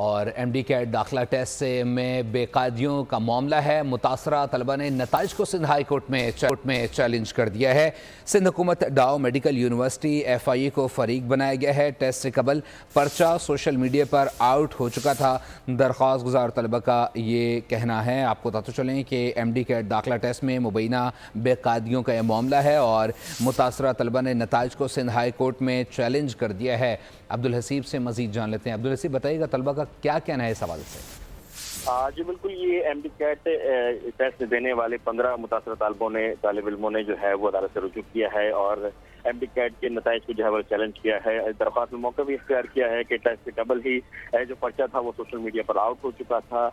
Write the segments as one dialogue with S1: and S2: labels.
S1: اور M D CAT داخلہ test میں بے قاعدیوں کا معاملہ ہے۔ متاثرہ طلبہ نے نتائج کو سندھ ہائی کورٹ میں چیلنج کر دیا ہے۔ سندھ حکومت ڈاؤ میڈیکل یونیورسٹی ایف آئی اے کو فریق بنایا گیا ہے۔ ٹیسٹ سے قبل پرچہ سوشل میڈیا پر آؤٹ ہو چکا تھا۔ درخواست گزار طلبہ کا یہ کہنا ہے، آپ کو بتاتے چلیں کہ ایم ڈی کیٹ داخلہ ٹیسٹ میں مبینہ بے قاعدیوں کا یہ معاملہ ہے اور متاثرہ طلبہ نے نتائج کو سندھ ہائی کورٹ میں چیلنج کر دیا ہے۔ عبدالحسیب سے مزید جان لیتے ہیں۔ عبدالحسیب بتائیے گا طلبہ کا کیا کہنا ہے اس حوالے سے؟
S2: جی بالکل، یہ ایم ڈی کیٹ ٹیسٹ دینے والے 15 متاثرہ طالب علموں نے جو ہے وہ عدالت سے رجوع کیا ہے اور ایم ڈی کیٹ کے نتائج کو جو ہے وہ چیلنج کیا ہے۔ درخواست میں موقع بھی اختیار کیا ہے کہ ٹیسٹ سے قبل ہی جو پرچہ تھا وہ سوشل میڈیا پر آؤٹ ہو چکا تھا۔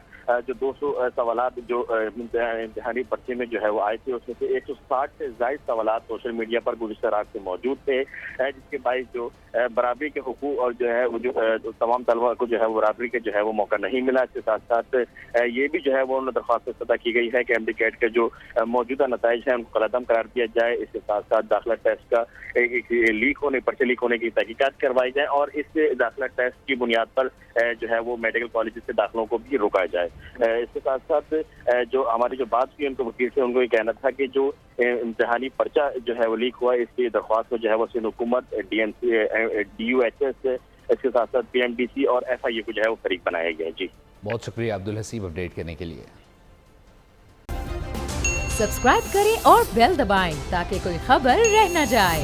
S2: جو 200 سوالات جو امتحانی پرچے میں جو ہے وہ آئے تھے، اس میں سے 160 سے زائد سوالات سوشل میڈیا پر گزشتہ رات سے موجود تھے، جس کے باعث جو برابری کے حقوق اور جو ہے وہ جو تمام طلبہ کو جو ہے وہ برابری کے جو ہے وہ موقع نہیں ملا۔ اس کے ساتھ ساتھ یہ بھی جو ہے وہ درخواست میں کی گئی ہے کہ ایم ڈی کیٹ کے جو موجودہ نتائج ہیں ان کو قلعدم قرار دیا جائے۔ اس کے ساتھ ساتھ داخلہ ٹیسٹ کا پرچے لیک ہونے کی تحقیقات کروائی جائے اور اس داخلہ ٹیسٹ کی بنیاد پر جو ہے وہ میڈیکل کالج سے داخلوں کو بھی روکا جائے۔ اس کے ساتھ ساتھ جو ہماری جو بات ہوئی ان کو وکیل سے، ان کو یہ کہنا تھا کہ جو امتحانی پرچہ جو ہے وہ لیک ہوا، اس کی درخواست کو جو ہے وہ سندھ حکومت، ڈی یو ایچ ایس، اس کے ساتھ ساتھ پی ایم ڈی سی اور ایف آئی اے کو جو ہے وہ فریق بنایا گیا ہے۔ جی
S1: بہت شکریہ عبدالحسیب اپڈیٹ کرنے کے لیے۔
S3: سبسکرائب کریں اور بیل دبائیں تاکہ کوئی خبر رہ نہ جائے۔